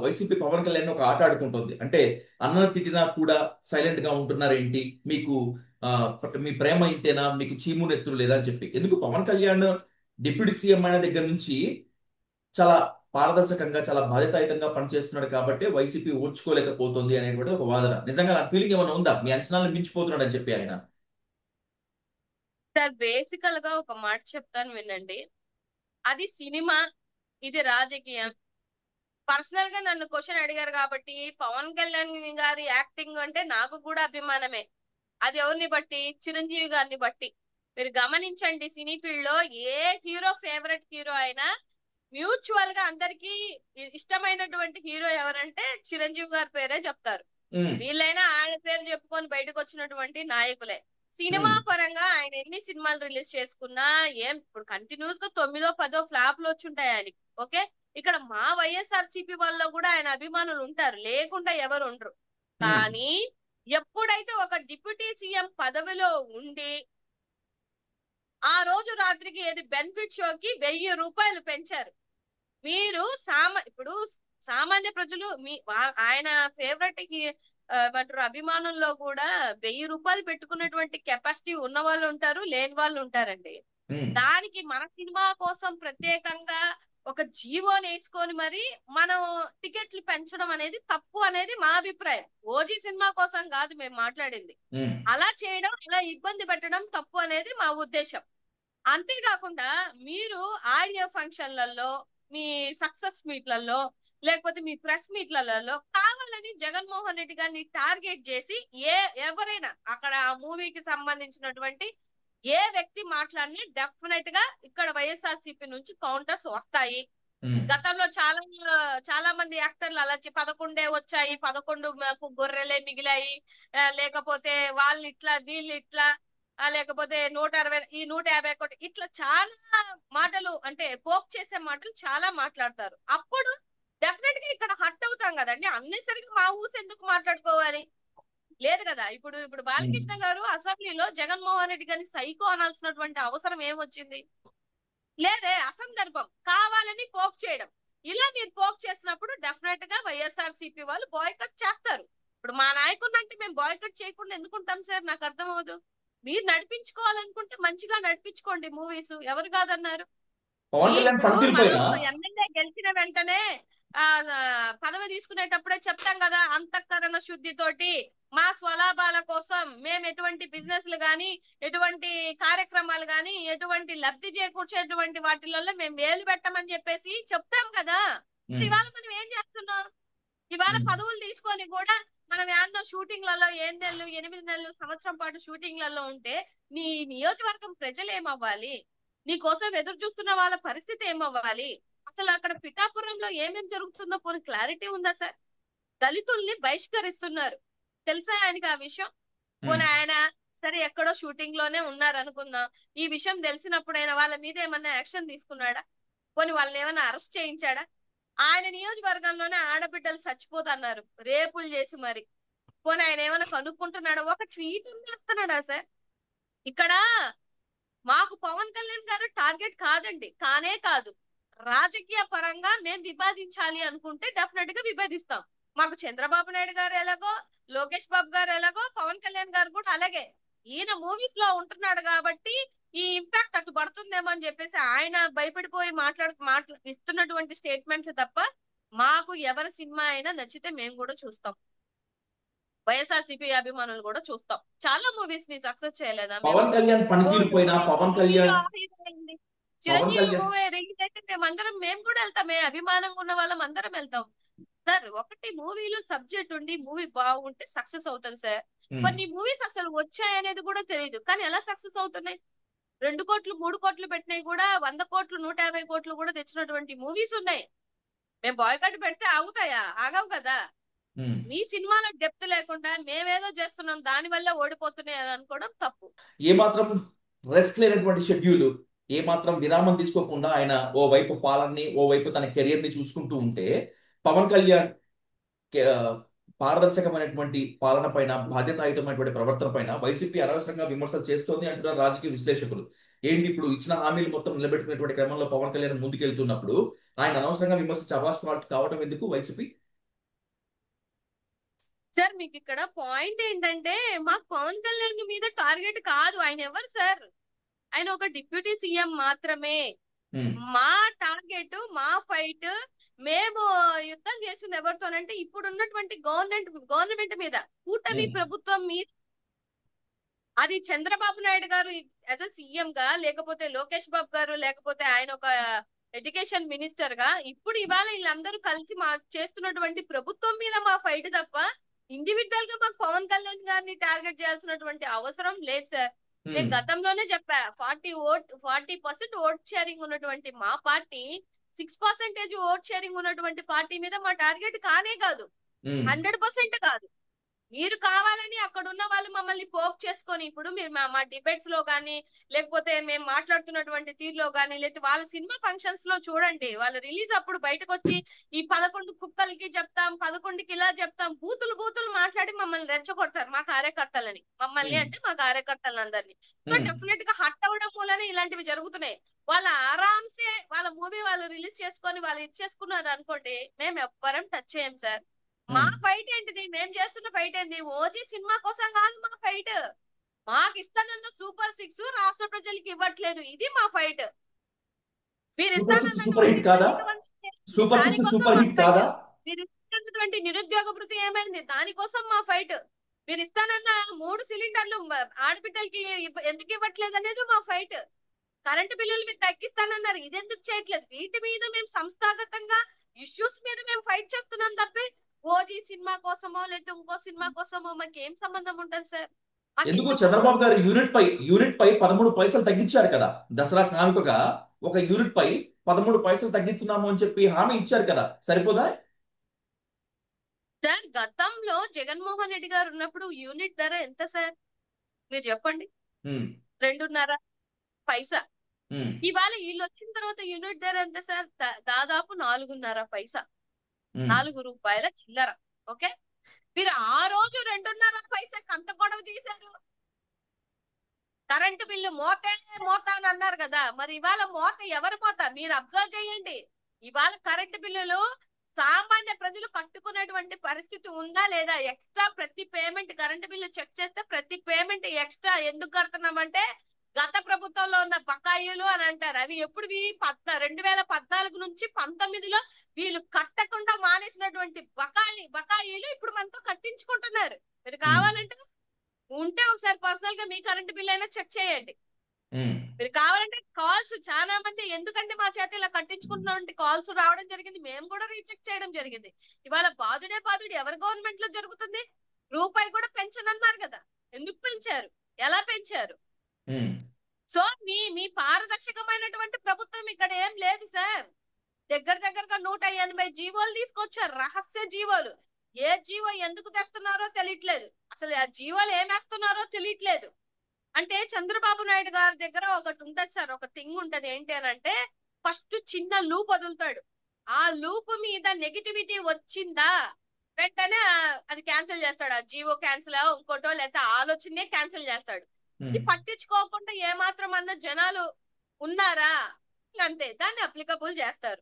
వైసీపీ పవన్ కళ్యాణ్ ఒక ఆట ఆడుకుంటుంది. అంటే అన్నను తిట్టినా కూడా సైలెంట్ గా ఉంటున్నారేంటి, మీకు ఆ, మీ ప్రేమ ఇంతేనా, మీకు చీము నెత్తురు లేదా అని చెప్పి. ఎందుకు పవన్ కళ్యాణ్ డిప్యూటీ సీఎం అయిన దగ్గర నుంచి చాలా పారదర్శకంగా చాలా బాధ్యతాయుతంగా పనిచేస్తున్నాడు కాబట్టి వైసీపీ ఓర్చుకోలేకపోతుంది అనేటువంటి ఒక వాదన. నిజంగా నా ఫీలింగ్ ఏమైనా ఉందా, మీ అంచనాలను మించిపోతున్నాడు అని చెప్పి ఆయన? సార్ బేసికల్ గా ఒక మాట చెప్తాను వినండి. అది సినిమా, ఇది రాజకీయం. పర్సనల్ గా నన్ను క్వశ్చన్ అడిగారు కాబట్టి పవన్ కళ్యాణ్ గారి యాక్టింగ్ అంటే నాకు కూడా అభిమానమే. అది ఎవరిని బట్టి? చిరంజీవి గారిని బట్టి. మీరు గమనించండి, సినీ ఫీల్డ్ లో ఏ హీరో ఫేవరెట్ హీరో అయినా మ్యూచువల్ గా అందరికి ఇష్టమైనటువంటి హీరో ఎవరంటే చిరంజీవి గారి పేరే చెప్తారు. ఉమ్. వీళ్ళైనా ఆయన పేరు చెప్పుకొని బయటకు వచ్చినటువంటి నాయకులే. సినిమా ఉమ్. పరంగా ఆయన ఎన్ని సినిమాలు రిలీజ్ చేసుకున్నా ఏం ఇప్పుడు కంటిన్యూస్ గా 9 10 ఫ్లాప్లు వచ్చుంటాయి ఆయనకి. ఓకే, ఇక్కడ మా వైఎస్ఆర్సీపీ వాళ్ళలో కూడా ఆయన అభిమానులు ఉంటారు, లేకుండా ఎవరు ఉండరు. ఉమ్. కానీ ఎప్పుడైతే ఒక డిప్యూటీ సీఎం పదవిలో ఉండి ఆ రోజు రాత్రికి ఏది బెనిఫిట్ షోకి 1000 రూపాయలు పెంచారు. మీరు ఇప్పుడు సామాన్య ప్రజలు ఆయన ఫేవరెట్ కి ఏమంటారు అభిమానుల్లో కూడా 1000 రూపాయలు పెట్టుకున్నటువంటి కెపాసిటీ ఉన్న వాళ్ళు ఉంటారు, లేని వాళ్ళు ఉంటారండి. ఉమ్. దానికి మన సినిమా కోసం ప్రత్యేకంగా ఒక జీవోని వేసుకొని మరి మనం టికెట్లు పెంచడం అనేది తప్పు అనేది మా అభిప్రాయం. ఓజీ సినిమా కోసం కాదు మేము మాట్లాడింది. ఉమ్. అలా చేయడం, అలా ఇబ్బంది పెట్టడం తప్పు అనేది మా ఉద్దేశం. అంతేకాకుండా మీరు ఆడియో ఫంక్షన్లలో, మీ సక్సెస్ మీట్లలో, లేకపోతే మీ ప్రెస్ మీట్లలో కావాలని జగన్మోహన్ రెడ్డి గారిని టార్గెట్ చేసి ఎవరైనా అక్కడ ఆ మూవీకి సంబంధించినటువంటి ఏ వ్యక్తి మాట్లాడినా డెఫినెట్ గా ఇక్కడ వైఎస్ఆర్సీపీ నుంచి కౌంటర్స్ వస్తాయి. ఉమ్. గతంలో చాలా మంది యాక్టర్లు అలా 11 వచ్చాయి, 11 మాకు గొర్రెలే మిగిలాయి, లేకపోతే వాళ్ళు ఇట్లా వీళ్ళు ఇట్లా, లేకపోతే 160 ఈ 151 ఇట్లా చాలా మాటలు అంటే పోక్ చేసే మాటలు చాలా మాట్లాడతారు. అప్పుడు డెఫినెట్ గా ఇక్కడ హట్ అవుతాం కదండి. అన్నెసరిగా మా ఊసి ఎందుకు మాట్లాడుకోవాలి? లేదు కదా. ఇప్పుడు ఉమ్. బాలకృష్ణ గారు అసెంబ్లీలో జగన్మోహన్ రెడ్డి గారిని సైకో అనాల్సినటువంటి అవసరం ఏమొచ్చింది? లేదే. అసందర్భం, కావాలని పోక్ చేయడం. ఇలా మీరు పోక్ చేసినప్పుడు డెఫినెట్ గా వైఎస్ఆర్సీపీ వాళ్ళు బాయ్కట్ చేస్తారు. ఇప్పుడు మా నాయకుడిని అంటే మేము బాయ్కట్ చేయకుండా ఎందుకుంటాం సార్? నాకు అర్థం అవ్వదు. మీరు నడిపించుకోవాలనుకుంటే మంచిగా నడిపించుకోండి మూవీస్, ఎవరు కాదన్నారు? పవన్ కళ్యాణ్ ఇప్పుడు మనం పనితీరుపైన ఎమ్మెల్యే గెలిచిన వెంటనే ఆ పదవి తీసుకునేటప్పుడే చెప్తాం కదా, అంతఃకరణ శుద్ధితోటి మా స్వలాభాల కోసం మేము ఎటువంటి బిజినెస్లు గాని, ఎటువంటి కార్యక్రమాలు గాని, ఎటువంటి లబ్ధి చేకూర్చేటువంటి వాటిలలో మేము వేలు పెట్టమని చెప్పేసి చెప్తాం కదా. ఉమ్. ఇవాళ మనం ఏం చేస్తున్నాం? ఇవాళ ఉమ్. పదవులు తీసుకొని కూడా మనం ఏమన్నా షూటింగ్లలో 7 నెలలు 8 నెలలు సంవత్సరం పాటు షూటింగ్లలో ఉంటే నీ నియోజకవర్గం ప్రజలు ఏమవ్వాలి? నీ కోసం ఎదురు చూస్తున్న వాళ్ళ పరిస్థితి ఏమవ్వాలి? అసలు అక్కడ పిఠాపురంలో ఏమేం జరుగుతుందో పోనీ క్లారిటీ ఉందా సార్? దళితుల్ని బహిష్కరిస్తున్నారు, తెలుసా ఆయనకి ఆ విషయం? ఉమ్. పోనీ ఆయన సరే ఎక్కడో షూటింగ్ లోనే ఉన్నారు అనుకుందాం. ఈ విషయం తెలిసినప్పుడైనా వాళ్ళ మీద ఏమన్నా యాక్షన్ తీసుకున్నాడా? పోనీ వాళ్ళని ఏమైనా అరెస్ట్ చేయించాడా? ఆయన నియోజకవర్గంలోనే ఆడబిడ్డలు చచ్చిపోతున్నారు రేపులు చేసి మరి. పోనీ ఆయన ఏమైనా కనుక్కుంటున్నాడా? ఒక ట్వీట్ చేస్తున్నాడా సార్? ఇక్కడ మాకు పవన్ కళ్యాణ్ గారు టార్గెట్ కాదండి, కానే కాదు. రాజకీయ పరంగా మేము విభేదించాలి అనుకుంటే డెఫినెట్ గా విభేదిస్తాం. మాకు చంద్రబాబు నాయుడు గారు ఎలాగో, లోకేష్ బాబు గారు ఎలాగో, పవన్ కళ్యాణ్ గారు కూడా అలాగే. ఈయన మూవీస్ లో ఉంటున్నాడు కాబట్టి ఈ ఇంపాక్ట్ అటు పడుతుందేమో అని చెప్పేసి ఆయన భయపడిపోయి ఇస్తున్నటువంటి స్టేట్మెంట్లు తప్ప, మాకు ఎవరి సినిమా అయినా నచ్చితే మేము కూడా చూస్తాం. వైఎస్ఆర్సీపీ అభిమానులు కూడా చూస్తాం. చాలా మూవీస్ ని సక్సెస్ చేయలేదా మేము? పవన్ కళ్యాణ్ ఓ పనితీరు పైన movie Pawan hero Kalyan hero అయింది, పవన్ చిరంజీవి కళ్యాణ్ మూవీ రిలీజ్ అయితే మేము కూడా వెళ్తామే, అభిమానంగా ఉన్న వాళ్ళం అందరం వెళ్తాం సార్. ఒకటి మూవీలో సబ్జెక్ట్ ఉండి మూవీ బాగుంటే సక్సెస్ అవుతుంది సార్. ఉమ్, కొన్ని మూవీస్ అసలు వచ్చాయనేది కూడా తెలియదు, కానీ ఎలా సక్సెస్ అవుతున్నాయి? 2 కోట్లు 3 కోట్లు పెట్టినాయి కూడా, 100 కోట్లు 150 కోట్లు కూడా తెచ్చినటువంటి మూవీస్ ఉన్నాయి. మేము బాయ్కాట్ పెడితే ఆగుతాయా? ఆగవు కదా. ఉమ్. మీ సినిమాలో డెప్త్ లేకుండా మేమేదో చేస్తున్నాం దాని వల్ల ఓడిపోతున్నాయి అని అనుకోవడం తప్పు. ఏమాత్రం రెస్ట్ లేనటువంటి షెడ్యూల్, ఏమాత్రం విరామం తీసుకోకుండా ఆయన ఓ వైపు పాలనని, ఓ వైపు తన కెరియర్ ని చూసుకుంటూ ఉంటే, పవన్ కళ్యాణ్ కే- పారదర్శకమైనటువంటి పాలన పైన, బాధ్యతాయుతమైనటువంటి ప్రవర్తన పైన వైసీపీ అనవసరంగా విమర్శలు చేస్తోంది అంటున్నారు రాజకీయ విశ్లేషకులు. ఏంటి ఇప్పుడు ఇచ్చిన హామీలు మొత్తం నిలబెట్టుకునేటువంటి క్రమంలో పవన్ కళ్యాణ్ ముందుకెళ్తున్నప్పుడు ఆయన అనవసరంగా విమర్శించి అవాస్తవాలు కావడం ఎందుకు వైసీపీ? సార్ మీకు ఇక్కడ పాయింట్ ఏంటంటే, మాకు పవన్ కళ్యాణ్ మీద టార్గెట్ కాదు. ఆయన ఎవరు సార్? ఆయన ఒక డిప్యూటీ సీఎం మాత్రమే. ఉమ్, మా టార్గెట్, మా ఫైట్, మేము యుద్ధం చేసింది ఎవరితోనంటే ఇప్పుడు ఉన్నటువంటి గవర్నమెంట్ మీద, కూటమి ఉమ్, ప్రభుత్వం మీద. అది చంద్రబాబు నాయుడు గారు యాజ్ సీఎం గా, లేకపోతే లోకేష్ బాబు గారు, లేకపోతే ఆయన ఒక ఎడ్యుకేషన్ మినిస్టర్ గా, ఇప్పుడు ఇవాళ వీళ్ళందరూ కలిసి మా చేస్తున్నటువంటి ప్రభుత్వం మీద మా ఫైట్ తప్ప, ఇండివిజువల్ గా మాకు పవన్ కళ్యాణ్ గారిని టార్గెట్ చేయాల్సినటువంటి అవసరం లేదు సార్. నేను ఉమ్, గతంలోనే చెప్పా, 40% ఓట్ షేరింగ్ ఉన్నటువంటి మా పార్టీ 6% ఓట్ షేరింగ్ ఉన్నటువంటి పార్టీ మీద మా టార్గెట్ కానే కాదు, ఉమ్. 100% కాదు. మీరు కావాలని అక్కడ ఉన్న వాళ్ళు మమ్మల్ని పోక్ చేసుకొని, ఇప్పుడు మీరు మా డిబేట్స్ లో గానీ, లేకపోతే మేము మాట్లాడుతున్నటువంటి తీరులో గానీ, లేకపోతే వాళ్ళ సినిమా ఫంక్షన్స్ లో చూడండి, వాళ్ళ రిలీజ్ అప్పుడు బయటకు వచ్చి ఈ 11 కుక్కలకి చెప్తాం, 11కి ఇలా చెప్తాం, బూతులు బూతులు మాట్లాడి మమ్మల్ని రెచ్చగొడతారు, మా కార్యకర్తలని. మమ్మల్ని ఉమ్, అంటే మా కార్యకర్తలందరినీ. సో ఉమ్. డెఫినెట్ గా హట్ అవ్వడం మూలనే ఇలాంటివి జరుగుతున్నాయి. వాళ్ళ ఆరాంసే వాళ్ళ మూవీ వాళ్ళు రిలీజ్ చేసుకొని వాళ్ళు ఇచ్చేసుకున్నారు అనుకోండి, మేము ఎవ్వరం టచ్ చేయం సార్. మా ఉమ్. ఫైట్ ఏంటిది? మేము చేస్తున్న ఫైట్ ఏంది? ఓజీ సినిమా కోసం కాదు మా ఫైట్. మాకు ఇస్తానన్న సూపర్ 6 రాష్ట్ర ప్రజలకి ఇవ్వట్లేదు, ఇది మా ఫైట్. మీరు సూపర్ సిక్స్ సూపర్ ఇస్తానన్నటువంటి హిట్ కాదా? సూపర్ సిక్స్ దానికోసం సూపర్ మా హిట్ ఫైట్. కాదా? మీరు ఇస్తున్నటువంటి నిరుద్యోగ భృతి ఏమైంది? దానికోసం మా ఫైట్. మీరు ఇస్తానన్న 3 సిలిండర్లు ఆడబిడ్డలకి ఎందుకు ఇవ్వట్లేదు అనేది మా ఫైట్. కరెంటు బిల్లులు మీరు తగ్గిస్తానన్నారు, ఇది ఎందుకు చేయట్లేదు? వీటి మీద మేము సంస్థాగతంగా ఇష్యూస్ మీద మేము ఫైట్ చేస్తున్నాం తప్పి, ఓజీ సినిమా కోసమో లేకపోతే ఇంకో సినిమా కోసమో మాకేం సంబంధం ఉంటుంది సార్? ఎందుకు మాకెందుకు? చంద్రబాబు గారు యూనిట్ పై 13 పైసలు తగ్గించారు కదా, దసరా కానుకగా ఒక యూనిట్ పై 13 పైసలు తగ్గిస్తున్నాము అని చెప్పి హామీ ఇచ్చారు కదా, సరిపోదా? సార్ గతంలో జగన్మోహన్ రెడ్డి గారు ఉన్నప్పుడు యూనిట్ ధర ఎంత సార్? మీరు చెప్పండి. ఉమ్, 2.5 పైసా. ఉమ్, ఇవాళ వీళ్ళు వచ్చిన తర్వాత యూనిట్ ధర ఎంత సార్? దాదాపు 4.5 పైసా, ఉమ్. 4 రూపాయల చిల్లర. ఓకే, మీరు ఆ రోజు 2.5 పైసా అంత గొడవ చేశారు. కరెంటు బిల్లు మోతే మోత అని అన్నారు కదా, మరి ఇవాళ మోత ఎవరి మోత? మీరు అబ్జర్వ్ చేయండి. ఇవాళ కరెంటు బిల్లులు సామాన్య ప్రజలు కట్టుకునేటువంటి పరిస్థితి ఉందా లేదా? ఎక్స్ట్రా ప్రతి పేమెంట్, కరెంటు బిల్లు చెక్ చేస్తే ప్రతి పేమెంట్ ఎక్స్ట్రా ఎందుకు కడుతున్నామంటే, గత ప్రభుత్వంలో ఉన్న బకాయిలు అని అంటారు. అవి ఎప్పుడువి? 2014 నుంచి 19లో వీళ్ళు కట్టకుండా మానేసినటువంటి బకాయిలు ఇప్పుడు మనతో కట్టించుకుంటున్నారు. మీరు ఉమ్, కావాలంటే ఉంటే ఒకసారి పర్సనల్ గా మీ కరెంట్ బిల్ అయినా చెక్ చేయండి. ఉమ్. మీరు కావాలంటే కాల్స్ చాలా మంది ఎందుకంటే మా చేత ఇలా కట్టించుకుంటున్నామంటే కాల్స్ రావడం జరిగింది, మేము కూడా రీచెక్ చేయడం జరిగింది. ఇవాళ బాధుడు ఎవరి గవర్నమెంట్ లో జరుగుతుంది? రూపాయి కూడా పెంచనన్నారు కదా, ఎందుకు పెంచారు? ఎలా పెంచారు? ఉమ్. సో మీ పారదర్శకమైనటువంటి ప్రభుత్వం ఇక్కడ ఏం లేదు సార్. దగ్గరగా 180 జీవోలు తీసుకొచ్చారు, రహస్య జీవోలు. ఏ జీవో ఎందుకు తెస్తున్నారో తెలియట్లేదు, అసలు ఆ జీవోలు ఏమేస్తున్నారో తెలియట్లేదు. అంటే చంద్రబాబు నాయుడు గారి దగ్గర ఒకటి ఉంటది సార్, ఒక థింగ్ ఉంటది. ఏంటి అని అంటే, ఫస్ట్ చిన్న లూప్ వదులుతాడు. ఆ లూప్ మీద నెగిటివిటీ వచ్చిందా వెంటనే అది క్యాన్సిల్ చేస్తాడు. ఆ జీవో క్యాన్సిల్ ఇంకోటో లేకపోతే ఆలోచనే క్యాన్సిల్ చేస్తాడు. ఇది పట్టించుకోకుండా ఏమాత్రం అన్న జనాలు ఉన్నారా, అంతే దాన్ని అప్లికబుల్ చేస్తారు.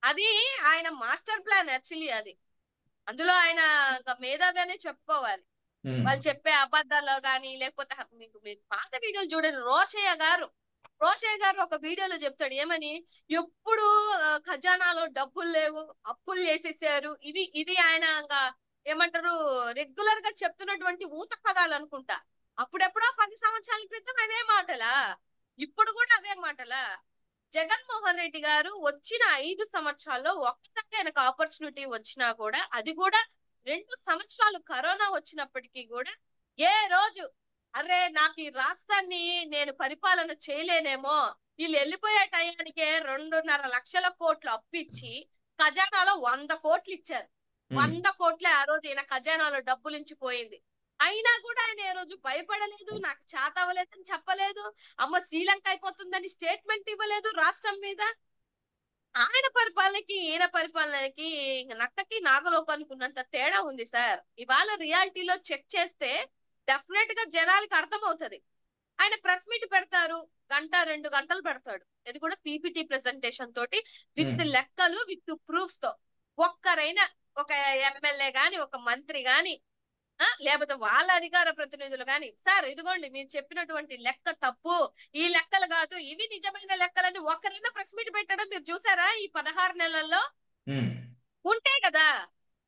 అది ఆయన మాస్టర్ ప్లాన్ యాక్చువల్లీ. అది అందులో ఆయన మేధాగానే చెప్పుకోవాలి. వాళ్ళు చెప్పే అబద్ధాల్లో గానీ, లేకపోతే మీకు పాత వీడియోలు చూడండి. రోషయ్య గారు ఒక వీడియోలో చెప్తాడు ఏమని, ఎప్పుడు ఖజానాలో డబ్బులు లేవు, అప్పులు చేసేసారు. ఇది ఆయన ఏమంటారు, రెగ్యులర్ గా చెప్తున్నటువంటి ఊత పదాలు అనుకుంటా. అప్పుడెప్పుడో 10 సంవత్సరాల క్రితం అవే మాటలా, ఇప్పుడు కూడా అవే మాటలా. జగన్మోహన్ రెడ్డి గారు వచ్చిన 5 సంవత్సరాల్లో ఒక్కసారి ఆయనకు ఆపర్చునిటీ వచ్చినా కూడా, అది కూడా 2 సంవత్సరాలు కరోనా వచ్చినప్పటికీ కూడా ఏ రోజు అరే నాకు ఈ రాష్ట్రాన్ని నేను పరిపాలన చేయలేనేమో, వీళ్ళు వెళ్ళిపోయే టయానికే 2.5 లక్షల కోట్లు అప్పిచ్చి ఖజానాలో 100 కోట్లు ఇచ్చారు. 100 కోట్లే ఆ రోజు ఈయన ఖజానాలో డబ్బులించి పోయింది. అయినా కూడా ఆయన ఏ రోజు భయపడలేదు, నాకు చేత అవ్వలేదని చెప్పలేదు, అమ్మ శ్రీలంక అయిపోతుందని స్టేట్మెంట్ ఇవ్వలేదు రాష్ట్రం మీద. ఆయన పరిపాలనకి ఈయన పరిపాలనకి నక్కకి నాగలోకానికి ఉన్నంత తేడా ఉంది సార్. ఇవాళ రియాలిటీలో చెక్ చేస్తే డెఫినెట్ గా జనాలకి అర్థమవుతది. ఆయన ప్రెస్ మీట్ పెడతారు, 1-2 గంటలు పెడతాడు. ఇది కూడా పీపీటీ ప్రెజెంటేషన్ తోటి, విత్ లెక్కలు, విత్ ప్రూఫ్స్ తో. ఒక్కరైనా ఒక ఎమ్మెల్యే గాని, ఒక మంత్రి గాని, లేకపోతే వాళ్ళ అధికార ప్రతినిధులు గాని, సార్ ఇదిగోండి మీరు చెప్పినటువంటి లెక్క తప్పు, ఈ లెక్కలు కాదు, ఇవి నిజమైన లెక్కలని ఒక్కరైనా ప్రెస్ మీట్ పెట్టడం మీరు చూసారా ఈ 16 నెలల్లో? ఉంటే కదా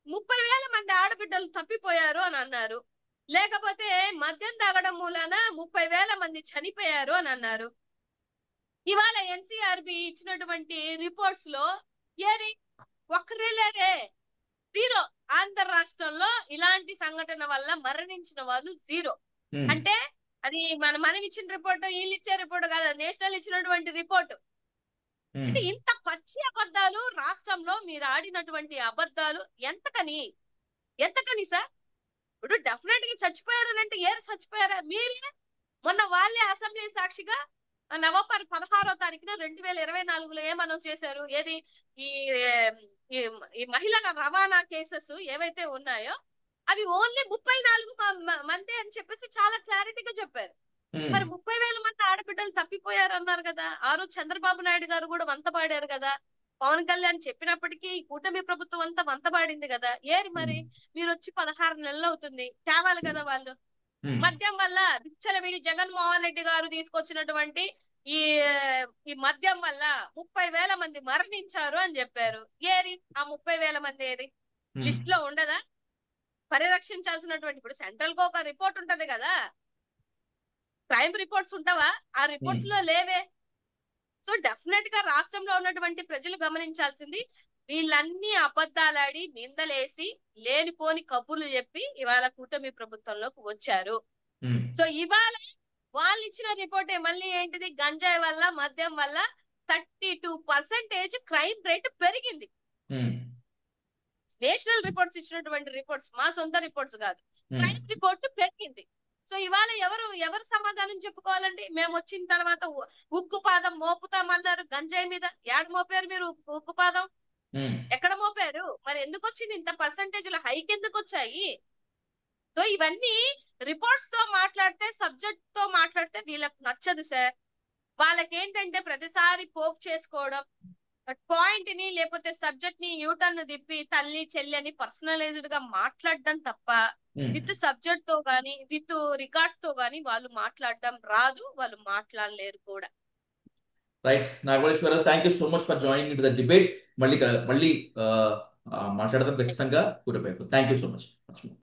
30,000 మంది ఆడబిడ్డలు తప్పిపోయారు అని అన్నారు, లేకపోతే మద్యం తాగడం మూలాన 30,000 మంది చనిపోయారు అని అన్నారు. ఇవాళ ఎన్సీఆర్బి ఇచ్చినటువంటి రిపోర్ట్స్ లో ఏది ఒక్కరే లేరే, 0. ఆంధ్ర రాష్ట్రంలో ఇలాంటి సంఘటన వల్ల మరణించిన వాళ్ళు 0. అంటే అది మనం ఇచ్చిన రిపోర్ట్, వీళ్ళు ఇచ్చే రిపోర్ట్ కాదు, నేషనల్ ఇచ్చినటువంటి రిపోర్ట్. అంటే ఇంత పచ్చి అబద్ధాలు రాష్ట్రంలో మీరు ఆడినటువంటి అబద్ధాలు ఎంతకని సార్? ఇప్పుడు డెఫినెట్ గా చచ్చిపోయారని అంటే ఏరు చచ్చిపోయారా? మీరే మొన్న వాళ్ళే అసెంబ్లీ సాక్షిగా నవంబర్ 16వ తారీఖున 2024లో ఏం అనౌన్స్ చేశారు? ఏది ఈ ఈ మహిళల రవాణా కేసెస్ ఏవైతే ఉన్నాయో అవి ఓన్లీ 34 మంది అని చెప్పేసి చాలా క్లారిటీగా చెప్పారు. మరి 30,000 మంది ఆడబిడ్డలు తప్పిపోయారు అన్నారు కదా. ఆ రోజు చంద్రబాబు నాయుడు గారు కూడా వంతపాడారు కదా. పవన్ కళ్యాణ్ చెప్పినప్పటికీ కూటమి ప్రభుత్వం అంతా వంతపాడింది కదా. ఏరి మరి మీరు వచ్చి 16 నెలలు అవుతుంది, తేవాలి కదా వాళ్ళు. మద్యం వల్ల విచ్చలవిడి జగన్మోహన్ రెడ్డి గారు తీసుకొచ్చినటువంటి ఈ ఈ మద్యం వల్ల 30,000 మంది మరణించారు అని చెప్పారు. ఏరి ఆ 30,000 మంది ఏరి లిస్ట్ లో ఉండదా? పరిరక్షించాల్సినటువంటి, ఇప్పుడు సెంట్రల్ కు ఒక రిపోర్ట్ ఉంటది కదా, క్రైమ్ రిపోర్ట్స్ ఉంటావా? ఆ రిపోర్ట్స్ లో లేవే. సో డెఫినెట్ గా రాష్ట్రంలో ఉన్నటువంటి ప్రజలు గమనించాల్సింది, వీళ్ళన్నీ అబద్ధాలాడి నిందలేసి లేనిపోని కబుర్లు చెప్పి ఇవాళ కూటమి ప్రభుత్వంలోకి వచ్చారు. సో ఇవాళ వాళ్ళు ఇచ్చిన రిపోర్టే మళ్ళీ ఏంటిది, గంజాయి వల్ల మద్యం వల్ల 32% క్రైమ్ రేట్ పెరిగింది. నేషనల్ రిపోర్ట్స్ ఇచ్చినటువంటి రిపోర్ట్స్, మా సొంత రిపోర్ట్స్ కాదు, క్రైమ్ రిపోర్ట్ పెరిగింది. సో ఇవాళ ఎవరు సమాధానం చెప్పుకోవాలండి? మేము వచ్చిన తర్వాత ఉక్కుపాదం మోపుతామన్నారు గంజాయి మీద. ఏడ మోపారు మీరు ఉక్కుపాదం? ఎక్కడ మోపారు? మరి ఎందుకు వచ్చింది ఇంత పర్సంటేజ్ల హైక్? ఎందుకు వచ్చాయి? సో ఇవన్నీ రిపోర్ట్స్ తో మాట్లాడితే, సబ్జెక్ట్ తో మాట్లాడితే వీళ్ళకి నచ్చదు సార్. వాళ్ళకి ఏంటంటే ప్రతిసారి పోక్ చేసుకోవడం, పాయింట్ ని లేకపోతే సబ్జెక్ట్ ని యూటర్న్ తిప్పి తల్లి చెల్లి అని పర్సనలైజ్డ్ గా మాట్లాడడం తప్ప విత్ సబ్జెక్ట్ తో గానీ విత్ రికార్డ్స్ తో గానీ వాళ్ళు మాట్లాడడం రాదు, వాళ్ళు మాట్లాడలేరు కూడా. Right Nageswara Rao, thank you so much for joining in the debate. మళ్ళీ మాట్లాడదాం ఖచ్చితంగా. Thank you so much.